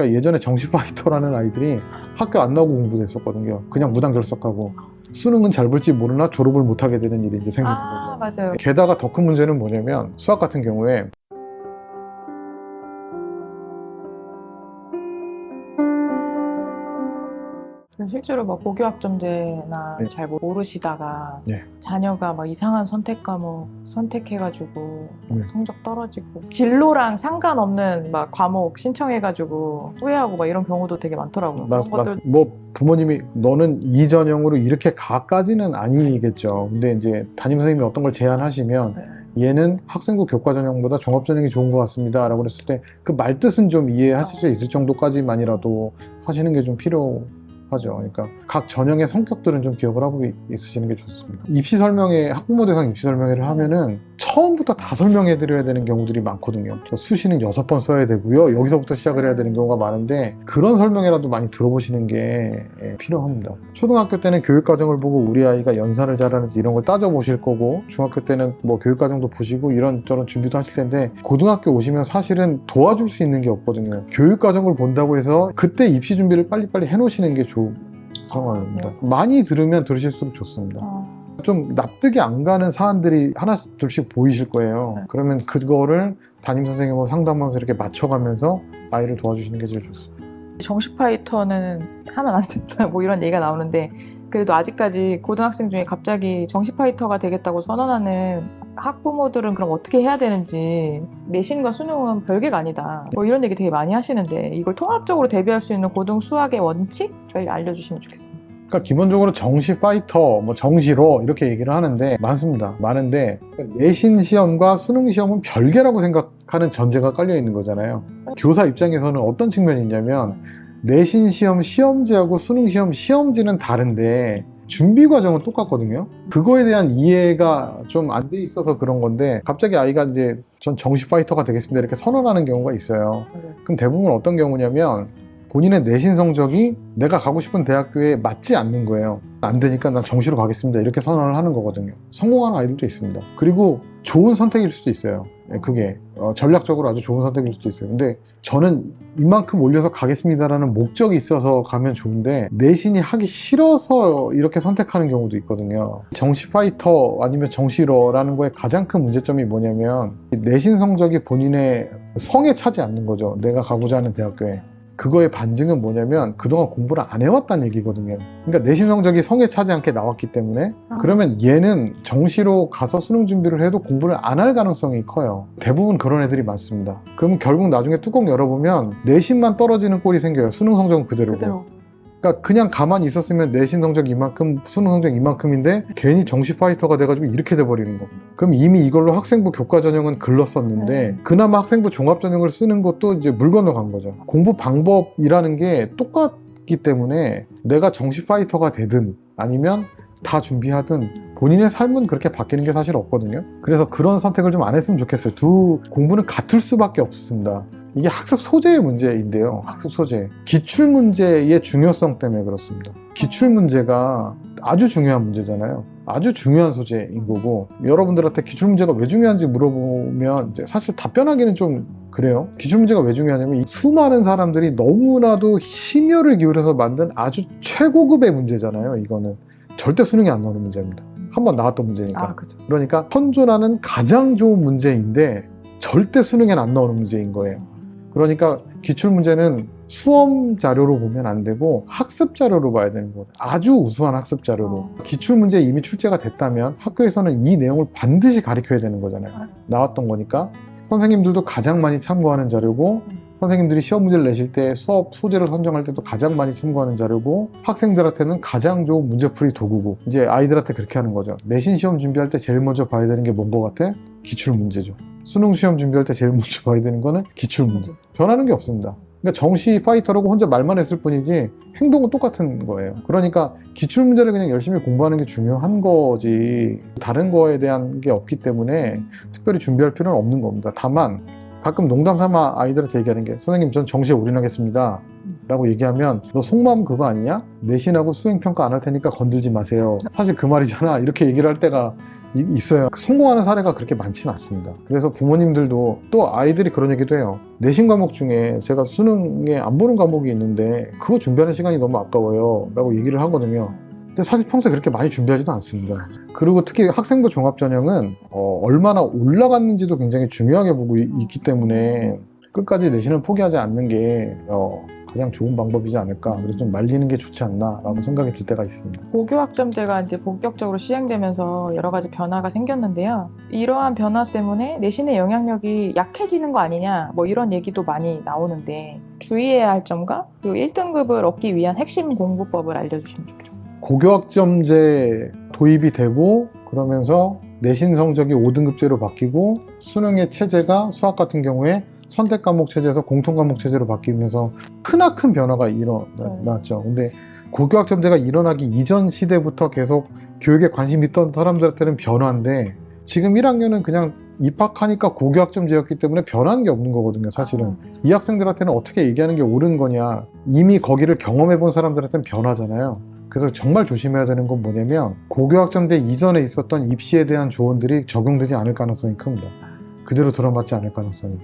그러니까 예전에 정시 파이터라는 아이들이 학교 안 나오고 공부를 했었거든요. 그냥 무단 결석하고 수능은 잘 볼지 모르나 졸업을 못하게 되는 일이 이제 생기는 거죠. 맞아요. 게다가 더 큰 문제는 뭐냐면 수학 같은 경우에 실제로 막 고교학점제나 네. 잘 모르시다가 네. 자녀가 막 이상한 선택 과목 선택해가지고 네. 성적 떨어지고 진로랑 상관없는 막 과목 신청해가지고 후회하고 막 이런 경우도 되게 많더라고요. 그런 것들 뭐 부모님이 너는 이 전형으로 이렇게 가까지는 아니겠죠. 근데 이제 담임 선생님이 어떤 걸 제안하시면 네. 얘는 학생부 교과 전형보다 종합 전형이 좋은 것 같습니다 라고 그랬을 때 그 말뜻은 좀 이해하실 수 있을 정도까지만이라도 하시는 게 좀 필요하죠. 그러니까 각 전형의 성격들은 좀 기억을 하고 있으시는 게 좋습니다. 입시 설명회, 학부모 대상 입시 설명회를 하면은 처음부터 다 설명해 드려야 되는 경우들이 많거든요. 저 수시는 6번 써야 되고요. 여기서부터 시작을 해야 되는 경우가 많은데 그런 설명회라도 많이 들어보시는 게 필요합니다. 초등학교 때는 교육과정을 보고 우리 아이가 연산을 잘하는지 이런 걸 따져보실 거고, 중학교 때는 뭐 교육과정도 보시고 이런저런 준비도 하실 텐데, 고등학교 오시면 사실은 도와줄 수 있는 게 없거든요. 교육과정을 본다고 해서 그때 입시 준비를 빨리빨리 해놓으시는 게 좋은 상황입니다. 많이 들으면 들으실수록 좋습니다. 좀 납득이 안 가는 사안들이 하나씩 둘씩 보이실 거예요. 네. 그러면 그거를 담임 선생님하고 상담하면서 이렇게 맞춰가면서 아이를 도와주시는 게 제일 좋습니다. 정시 파이터는 하면 안 된다 뭐 이런 얘기가 나오는데, 그래도 아직까지 고등학생 중에 갑자기 정시 파이터가 되겠다고 선언하는 학부모들은 그럼 어떻게 해야 되는지, 내신과 수능은 별개가 아니다 뭐 이런 얘기 되게 많이 하시는데, 이걸 통합적으로 대비할 수 있는 고등 수학의 원칙을 알려주시면 좋겠습니다. 그러니까 기본적으로 정시 파이터, 뭐 정시로 이렇게 얘기를 하는데 많습니다. 많은데 내신 시험과 수능 시험은 별개라고 생각하는 전제가 깔려 있는 거잖아요. 교사 입장에서는 어떤 측면이 있냐면, 내신 시험 시험지하고 수능 시험 시험지는 다른데 준비 과정은 똑같거든요. 그거에 대한 이해가 좀 안 돼 있어서 그런 건데, 갑자기 아이가 이제 전 정시 파이터가 되겠습니다 이렇게 선언하는 경우가 있어요. 그럼 대부분 어떤 경우냐면 본인의 내신 성적이 내가 가고 싶은 대학교에 맞지 않는 거예요. 안 되니까 난 정시로 가겠습니다 이렇게 선언을 하는 거거든요. 성공하는 아이들도 있습니다. 그리고 좋은 선택일 수도 있어요. 그게 전략적으로 아주 좋은 선택일 수도 있어요. 근데 저는 이만큼 올려서 가겠습니다라는 목적이 있어서 가면 좋은데, 내신이 하기 싫어서 이렇게 선택하는 경우도 있거든요. 정시 파이터 아니면 정시러라는 거에 가장 큰 문제점이 뭐냐면, 내신 성적이 본인의 성에 차지 않는 거죠. 내가 가고자 하는 대학교에. 그거의 반증은 뭐냐면 그동안 공부를 안 해왔다는 얘기거든요. 그러니까 내신 성적이 성에 차지 않게 나왔기 때문에, 그러면 얘는 정시로 가서 수능 준비를 해도 공부를 안 할 가능성이 커요. 대부분 그런 애들이 많습니다. 그럼 결국 나중에 뚜껑 열어보면 내신만 떨어지는 꼴이 생겨요. 수능 성적은 그대로고. 그러니까 그냥 가만히 있었으면 내신 성적 이만큼, 수능 성적 이만큼인데 괜히 정시 파이터가 돼가지고 이렇게 돼버리는 거. 그럼 이미 이걸로 학생부 교과 전형은 글렀었는데 그나마 학생부 종합 전형을 쓰는 것도 이제 물 건너간 거죠. 공부 방법이라는 게 똑같기 때문에 내가 정시 파이터가 되든 아니면 다 준비하든 본인의 삶은 그렇게 바뀌는 게 사실 없거든요. 그래서 그런 선택을 좀 안 했으면 좋겠어요. 두 공부는 같을 수밖에 없습니다. 이게 학습 소재의 문제인데요. 학습 소재. 기출문제의 중요성 때문에 그렇습니다. 기출문제가 아주 중요한 문제잖아요. 아주 중요한 소재인 거고, 여러분들한테 기출문제가 왜 중요한지 물어보면 이제 사실 답변하기는 좀 그래요. 기출문제가 왜 중요하냐면, 이 수많은 사람들이 너무나도 심혈을 기울여서 만든 아주 최고급의 문제잖아요. 이거는 절대 수능에 안 나오는 문제입니다. 한번 나왔던 문제니까. 그렇죠. 그러니까 선존하는 가장 좋은 문제인데 절대 수능엔 안 나오는 문제인 거예요. 그러니까 기출문제는 수험 자료로 보면 안 되고 학습 자료로 봐야 되는 거예요. 아주 우수한 학습 자료로. 기출문제에 이미 출제가 됐다면 학교에서는 이 내용을 반드시 가르쳐야 되는 거잖아요. 나왔던 거니까. 선생님들도 가장 많이 참고하는 자료고, 선생님들이 시험 문제를 내실 때 수업 소재를 선정할 때도 가장 많이 참고하는 자료고, 학생들한테는 가장 좋은 문제풀이 도구고, 이제 아이들한테 그렇게 하는 거죠. 내신 시험 준비할 때 제일 먼저 봐야 되는 게 뭔 것 같아? 기출문제죠. 수능 시험 준비할 때 제일 먼저 봐야 되는 거는 기출문제. 변하는 게 없습니다. 그러니까 정시 파이터라고 혼자 말만 했을 뿐이지 행동은 똑같은 거예요. 그러니까 기출문제를 그냥 열심히 공부하는 게 중요한 거지, 다른 거에 대한 게 없기 때문에 특별히 준비할 필요는 없는 겁니다. 다만 가끔 농담 삼아 아이들한테 얘기하는 게, 선생님 전 정시에 올인하겠습니다 라고 얘기하면, 너 속마음 그거 아니냐? 내신하고 수행평가 안 할 테니까 건들지 마세요. 사실 그 말이잖아. 이렇게 얘기를 할 때가 있어요. 성공하는 사례가 그렇게 많지는 않습니다. 그래서 부모님들도 또 아이들이 그런 얘기도 해요. 내신 과목 중에 제가 수능에 안 보는 과목이 있는데 그거 준비하는 시간이 너무 아까워요 라고 얘기를 하거든요. 근데 사실 평소에 그렇게 많이 준비하지도 않습니다. 그리고 특히 학생부 종합전형은 얼마나 올라갔는지도 굉장히 중요하게 보고 있기 때문에 끝까지 내신을 포기하지 않는 게 가장 좋은 방법이지 않을까. 그래서 좀 말리는 게 좋지 않나 라고 생각이 들 때가 있습니다. 고교학점제가 이제 본격적으로 시행되면서 여러 가지 변화가 생겼는데요. 이러한 변화 때문에 내신의 영향력이 약해지는 거 아니냐 뭐 이런 얘기도 많이 나오는데 주의해야 할 점과 그리고 1등급을 얻기 위한 핵심 공부법을 알려주시면 좋겠습니다. 고교학점제 도입이 되고 그러면서 내신 성적이 5등급제로 바뀌고 수능의 체제가 수학 같은 경우에 선택 과목 체제에서 공통 과목 체제로 바뀌면서 크나큰 변화가 일어났죠. 근데 고교학점제가 일어나기 이전 시대부터 계속 교육에 관심이 있던 사람들한테는 변화인데 지금 1학년은 그냥 입학하니까 고교학점제였기 때문에 변한 게 없는 거거든요, 사실은. 이 학생들한테는 어떻게 얘기하는 게 옳은 거냐. 이미 거기를 경험해 본 사람들한테는 변하잖아요. 그래서 정말 조심해야 되는 건 뭐냐면 고교학점제 이전에 있었던 입시에 대한 조언들이 적용되지 않을 가능성이 큽니다. 그대로 들어맞지 않을 가능성이.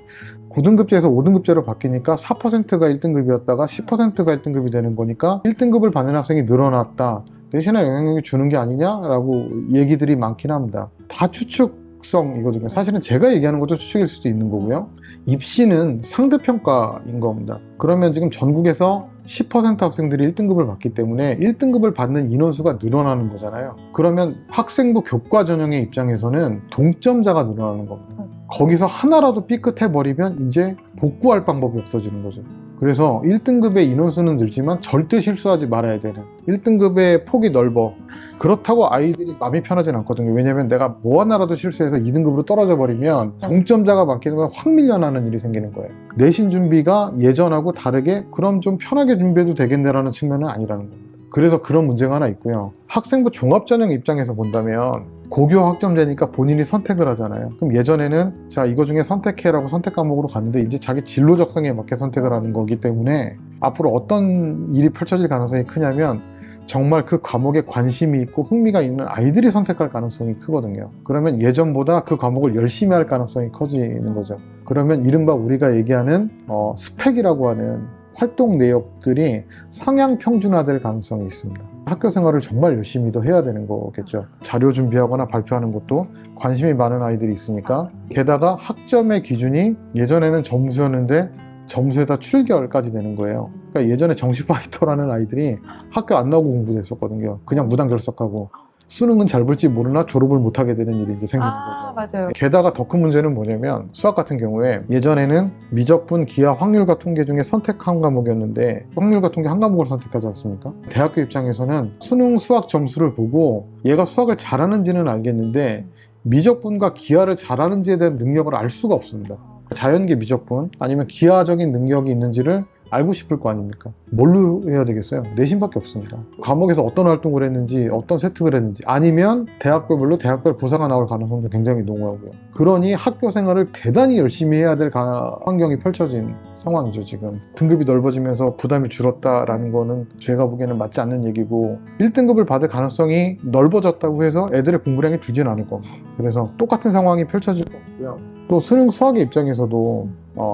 9등급제에서 5등급제로 바뀌니까 4%가 1등급이었다가 10%가 1등급이 되는 거니까 1등급을 받는 학생이 늘어났다. 내신에 영향력이 주는 게 아니냐라고 얘기들이 많긴 합니다. 다 추측성이거든요. 사실은 제가 얘기하는 것도 추측일 수도 있는 거고요. 입시는 상대평가인 겁니다. 그러면 지금 전국에서 10% 학생들이 1등급을 받기 때문에 1등급을 받는 인원수가 늘어나는 거잖아요. 그러면 학생부 교과 전형의 입장에서는 동점자가 늘어나는 겁니다. 거기서 하나라도 삐끗해버리면 이제 복구할 방법이 없어지는 거죠. 그래서 1등급의 인원수는 늘지만 절대 실수하지 말아야 되는 1등급의 폭이 넓어. 그렇다고 아이들이 마음이 편하진 않거든요. 왜냐면 내가 뭐 하나라도 실수해서 2등급으로 떨어져 버리면 동점자가 많게 되면 확 밀려나는 일이 생기는 거예요. 내신 준비가 예전하고 다르게 그럼 좀 편하게 준비해도 되겠네라는 측면은 아니라는 겁니다. 그래서 그런 문제가 하나 있고요. 학생부 종합전형 입장에서 본다면 고교 학점제니까 본인이 선택을 하잖아요. 그럼 예전에는 자 이거 중에 선택해라고 선택 과목으로 갔는데 이제 자기 진로 적성에 맞게 선택을 하는 거기 때문에 앞으로 어떤 일이 펼쳐질 가능성이 크냐면 정말 그 과목에 관심이 있고 흥미가 있는 아이들이 선택할 가능성이 크거든요. 그러면 예전보다 그 과목을 열심히 할 가능성이 커지는 거죠. 그러면 이른바 우리가 얘기하는 스펙이라고 하는 활동 내역들이 상향 평준화될 가능성이 있습니다. 학교 생활을 정말 열심히 더 해야 되는 거겠죠. 자료 준비하거나 발표하는 것도 관심이 많은 아이들이 있으니까. 게다가 학점의 기준이 예전에는 점수였는데 점수에다 출결까지 되는 거예요. 그러니까 예전에 정시 파이터라는 아이들이 학교 안 나오고 공부를 했었거든요. 그냥 무단 결석하고. 수능은 잘 볼지 모르나 졸업을 못하게 되는 일이 이제 생기는 거죠. 맞아요. 게다가 더 큰 문제는 뭐냐면 수학 같은 경우에 예전에는 미적분, 기하, 확률과 통계 중에 선택 한 과목이었는데 확률과 통계 한 과목을 선택하지 않습니까? 대학교 입장에서는 수능 수학 점수를 보고 얘가 수학을 잘하는지는 알겠는데 미적분과 기하를 잘하는지에 대한 능력을 알 수가 없습니다. 자연계 미적분 아니면 기하적인 능력이 있는지를 알고 싶을 거 아닙니까? 뭘로 해야 되겠어요? 내신밖에 없습니다. 과목에서 어떤 활동을 했는지, 어떤 세특을 했는지, 아니면 대학별로 대학별 고사가 나올 가능성도 굉장히 농후하고요. 그러니 학교 생활을 대단히 열심히 해야 될 환경이 펼쳐진 상황이죠, 지금. 등급이 넓어지면서 부담이 줄었다라는 거는 제가 보기에는 맞지 않는 얘기고 1등급을 받을 가능성이 넓어졌다고 해서 애들의 공부량이 줄지는 않을 겁니다. 그래서 똑같은 상황이 펼쳐질 거고요. 또 수능 수학의 입장에서도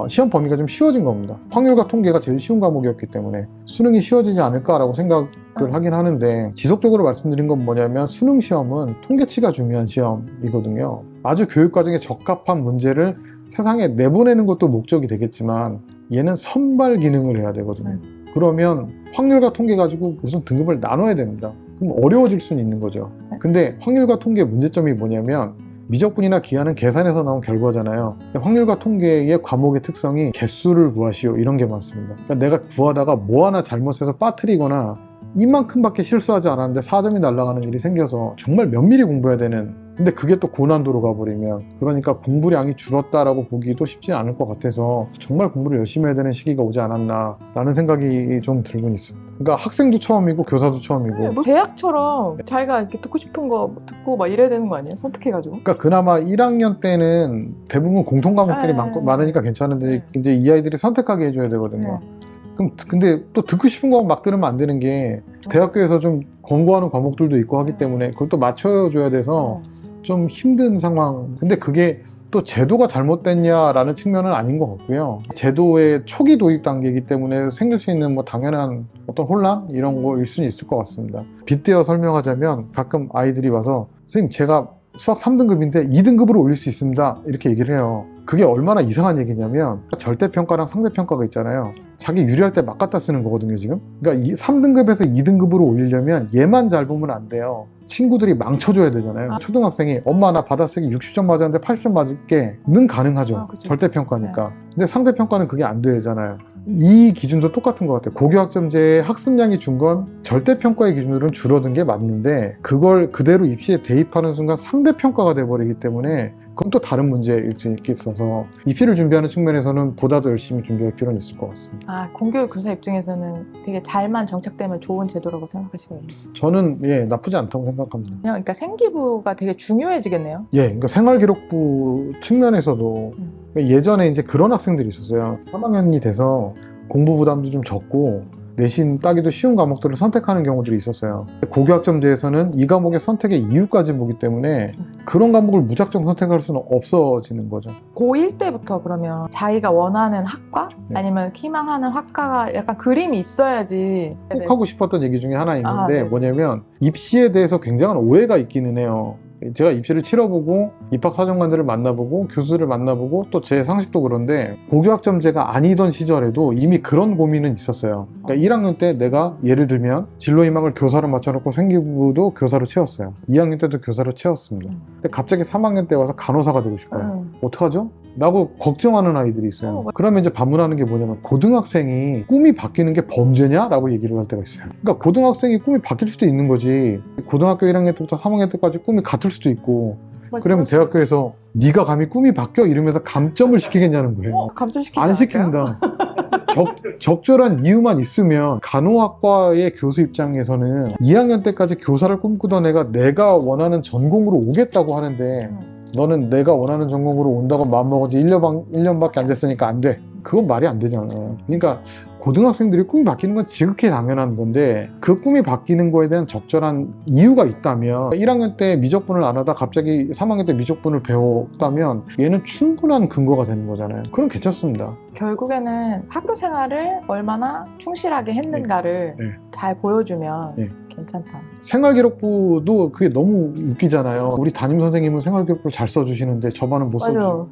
시험 범위가 좀 쉬워진 겁니다. 확률과 통계가 제일 쉬운 과목이었기 때문에 수능이 쉬워지지 않을까라고 생각을 하긴 하는데 지속적으로 말씀드린 건 뭐냐면 수능 시험은 통계치가 중요한 시험이거든요. 아주 교육과정에 적합한 문제를 세상에 내보내는 것도 목적이 되겠지만 얘는 선발 기능을 해야 되거든요. 그러면 확률과 통계 가지고 무슨 등급을 나눠야 됩니다. 그럼 어려워질 수는 있는 거죠. 근데 확률과 통계의 문제점이 뭐냐면 미적분이나 기하는 계산에서 나온 결과잖아요. 확률과 통계의 과목의 특성이 개수를 구하시오 이런 게 많습니다. 그러니까 내가 구하다가 뭐 하나 잘못해서 빠뜨리거나 이만큼밖에 실수하지 않았는데 4점이 날아가는 일이 생겨서 정말 면밀히 공부해야 되는, 근데 그게 또 고난도로 가버리면 그러니까 공부량이 줄었다라고 보기도 쉽지 않을 것 같아서 정말 공부를 열심히 해야 되는 시기가 오지 않았나 라는 생각이 좀 들곤 있습니다. 그러니까 학생도 처음이고 교사도 처음이고 뭐 대학처럼 자기가 이렇게 듣고 싶은 거 듣고 막 이래야 되는 거 아니에요? 선택해가지고. 그러니까 그나마 1학년 때는 대부분 공통 과목들이 많으니까 괜찮은데 이제 이 아이들이 선택하게 해줘야 되거든요. 그럼 근데 또 듣고 싶은 거 막 들으면 안 되는 게 대학교에서 좀 권고하는 과목들도 있고 하기 때문에 그걸 또 맞춰줘야 돼서 좀 힘든 상황. 근데 그게 또 제도가 잘못됐냐라는 측면은 아닌 것 같고요. 제도의 초기 도입 단계이기 때문에 생길 수 있는 뭐 당연한 어떤 혼란 이런 거일 수는 있을 것 같습니다. 빗대어 설명하자면 가끔 아이들이 와서 선생님 제가 수학 3등급인데 2등급으로 올릴 수 있습니다 이렇게 얘기를 해요. 그게 얼마나 이상한 얘기냐면 절대평가랑 상대평가가 있잖아요. 자기 유리할 때 막 갖다 쓰는 거거든요 지금. 그러니까 3등급에서 2등급으로 올리려면 얘만 잘 보면 안 돼요. 친구들이 망쳐줘야 되잖아요. 초등학생이 엄마 나 받아쓰기 60점 맞았는데 80점 맞을게는 가능하죠. 그쵸. 절대평가니까. 근데 상대평가는 그게 안 되잖아요. 이 기준도 똑같은 것 같아요. 고교학점제의 학습량이 준 건 절대평가의 기준으로는 줄어든 게 맞는데 그걸 그대로 입시에 대입하는 순간 상대평가가 돼버리기 때문에 그건 또 다른 문제일 수 있어서 입시를 준비하는 측면에서는 보다 더 열심히 준비할 필요는 있을 것 같습니다. 공교육 교사 입장에서는 되게 잘만 정착되면 좋은 제도라고 생각하시거든요. 저는 나쁘지 않다고 생각합니다. 그러니까 생기부가 되게 중요해지겠네요. 그러니까 생활기록부 측면에서도 예전에 이제 그런 학생들이 있었어요. 3학년이 돼서 공부 부담도 좀 적고 내신 따기도 쉬운 과목들을 선택하는 경우들이 있었어요. 고교학점제에서는 이 과목의 선택의 이유까지 보기 때문에 그런 과목을 무작정 선택할 수는 없어지는 거죠. 고1 때부터 그러면 자기가 원하는 학과? 아니면 희망하는 학과가 약간 그림이 있어야지. 꼭 하고 싶었던 얘기 중에 하나 있는데 네. 뭐냐면 입시에 대해서 굉장한 오해가 있기는 해요. 제가 입시를 치러보고 입학사정관들을 만나보고 교수를 만나보고 또 제 상식도 그런데 고교학점제가 아니던 시절에도 이미 그런 고민은 있었어요. 그러니까 1학년 때 내가 예를 들면 진로희망을 교사로 맞춰놓고 생기부도 교사로 채웠어요. 2학년 때도 교사로 채웠습니다. 근데 갑자기 3학년 때 와서 간호사가 되고 싶어요. 어떡하죠? 라고 걱정하는 아이들이 있어요. 그러면 이제 반문하는 게 뭐냐면 고등학생이 꿈이 바뀌는 게 범죄냐? 라고 얘기를 할 때가 있어요. 그러니까 고등학생이 꿈이 바뀔 수도 있는 거지. 고등학교 1학년 때부터 3학년 때까지 꿈이 같을 수도 있고 그러면 대학교에서 네가 감히 꿈이 바뀌어? 이러면서 감점을 시키겠냐는 거예요. 감점시키지 안 시킨다. 적절한 이유만 있으면 간호학과의 교수 입장에서는 2학년 때까지 교사를 꿈꾸던 애가 내가 원하는 전공으로 오겠다고 하는데 너는 내가 원하는 전공으로 온다고 마음먹은 지 1년밖에 안 됐으니까 안 돼. 그건 말이 안 되잖아요. 그러니까 고등학생들이 꿈이 바뀌는 건 지극히 당연한 건데 그 꿈이 바뀌는 거에 대한 적절한 이유가 있다면 1학년 때 미적분을 안 하다 갑자기 3학년 때 미적분을 배웠다면 얘는 충분한 근거가 되는 거잖아요. 그럼 괜찮습니다. 결국에는 학교 생활을 얼마나 충실하게 했는가를 잘 보여주면 괜찮다. 생활기록부도 그게 너무 웃기잖아요. 우리 담임 선생님은 생활기록부를 잘 써주시는데 저만은 못 써주죠.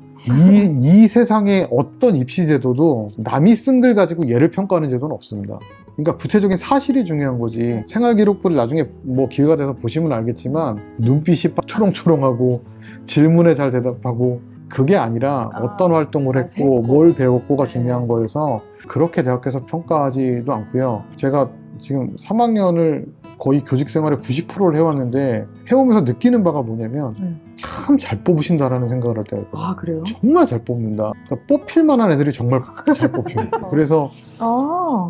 이 세상의 어떤 입시 제도도 남이 쓴 글 가지고 얘를 평가하는 제도는 없습니다. 그러니까 구체적인 사실이 중요한 거지. 생활기록부를 나중에 뭐 기회가 돼서 보시면 알겠지만 눈빛이 초롱초롱하고 질문에 잘 대답하고 그게 아니라 어떤 활동을 했고 뭘 배웠고가 중요한 거여서 그렇게 대학교에서 평가하지도 않고요. 제가 지금 3학년을 거의 교직 생활의 90%를 해왔는데 해오면서 느끼는 바가 뭐냐면 참 잘 뽑으신다라는 생각을 할 때가 있거든요. 그래요? 정말 잘 뽑는다. 그러니까 뽑힐 만한 애들이 정말 잘 뽑혀요. 그래서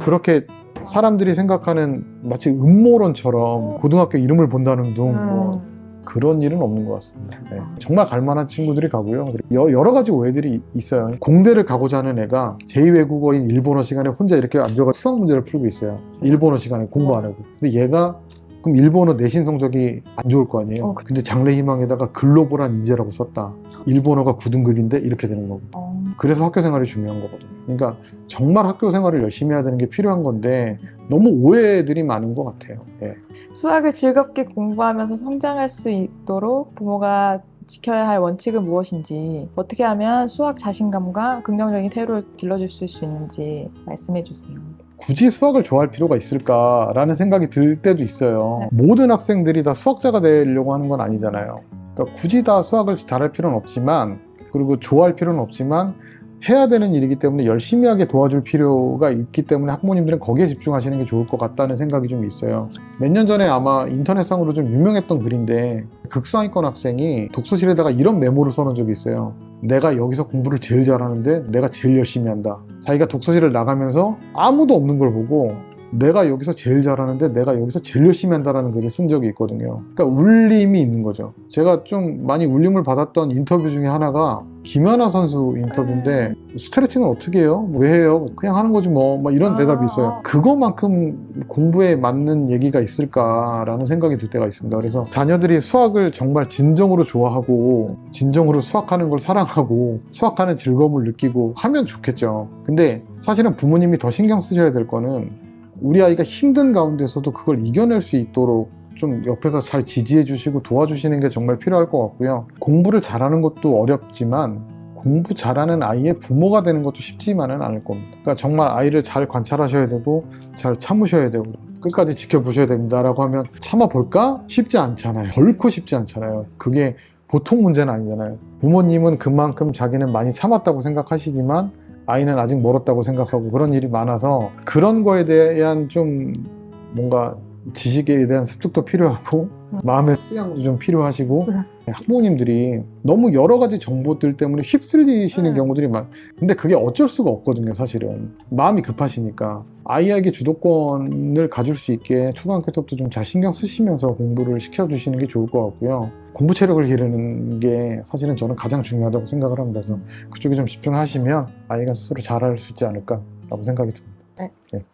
그렇게 사람들이 생각하는 마치 음모론처럼 고등학교 이름을 본다는 둥 그런 일은 없는 것 같습니다. 정말 갈만한 친구들이 가고요. 여러 가지 오해들이 있어요. 공대를 가고자 하는 애가 제2외국어인 일본어 시간에 혼자 이렇게 앉아서 수학 문제를 풀고 있어요. 일본어 시간에 공부 안 하고. 근데 얘가 그럼 일본어 내신 성적이 안 좋을 거 아니에요. 근데 장래희망에다가 글로벌한 인재라고 썼다. 일본어가 9등급인데 이렇게 되는 거고. 그래서 학교 생활이 중요한 거거든요. 그러니까 정말 학교 생활을 열심히 해야 되는 게 필요한 건데 너무 오해들이 많은 것 같아요. 수학을 즐겁게 공부하면서 성장할 수 있도록 부모가 지켜야 할 원칙은 무엇인지, 어떻게 하면 수학 자신감과 긍정적인 태도를 길러줄 수 있는지 말씀해 주세요. 굳이 수학을 좋아할 필요가 있을까라는 생각이 들 때도 있어요. 모든 학생들이 다 수학자가 되려고 하는 건 아니잖아요. 그러니까 굳이 다 수학을 잘할 필요는 없지만, 그리고 좋아할 필요는 없지만 해야 되는 일이기 때문에 열심히 하게 도와줄 필요가 있기 때문에 학부모님들은 거기에 집중하시는 게 좋을 것 같다는 생각이 좀 있어요. 몇 년 전에 아마 인터넷상으로 좀 유명했던 글인데 극상위권 학생이 독서실에다가 이런 메모를 써놓은 적이 있어요. 내가 여기서 공부를 제일 잘하는데 내가 제일 열심히 한다. 자기가 독서실을 나가면서 아무도 없는 걸 보고 내가 여기서 제일 잘하는데 내가 여기서 제일 열심히 한다라는 글을 쓴 적이 있거든요. 그러니까 울림이 있는 거죠. 제가 좀 많이 울림을 받았던 인터뷰 중에 하나가 김연아 선수 인터뷰인데 스트레칭은 어떻게 해요? 왜 해요? 그냥 하는 거지 뭐 이런 대답이 있어요. 그거만큼 공부에 맞는 얘기가 있을까라는 생각이 들 때가 있습니다. 그래서 자녀들이 수학을 정말 진정으로 좋아하고 진정으로 수학하는 걸 사랑하고 수학하는 즐거움을 느끼고 하면 좋겠죠. 근데 사실은 부모님이 더 신경 쓰셔야 될 거는 우리 아이가 힘든 가운데서도 그걸 이겨낼 수 있도록 좀 옆에서 잘 지지해 주시고 도와주시는 게 정말 필요할 것 같고요. 공부를 잘하는 것도 어렵지만 공부 잘하는 아이의 부모가 되는 것도 쉽지만은 않을 겁니다. 그러니까 정말 아이를 잘 관찰하셔야 되고 잘 참으셔야 되고 끝까지 지켜보셔야 됩니다라고 하면 참아볼까? 쉽지 않잖아요. 결코 쉽지 않잖아요. 그게 보통 문제는 아니잖아요. 부모님은 그만큼 자기는 많이 참았다고 생각하시지만 아이는 아직 멀었다고 생각하고 그런 일이 많아서 그런 거에 대한 좀 뭔가 지식에 대한 습득도 필요하고 마음의 수양도 좀 필요하시고 학부모님들이 너무 여러 가지 정보들 때문에 휩쓸리시는 경우들이 근데 그게 어쩔 수가 없거든요. 사실은 마음이 급하시니까 아이에게 주도권을 가질 수 있게 초등학교 때부터 좀 잘 신경 쓰시면서 공부를 시켜주시는 게 좋을 것 같고요. 공부 체력을 기르는 게 사실은 저는 가장 중요하다고 생각을 합니다. 그래서 그쪽에 좀 집중하시면 아이가 스스로 잘할 수 있지 않을까라고 생각이 듭니다. 네. 네.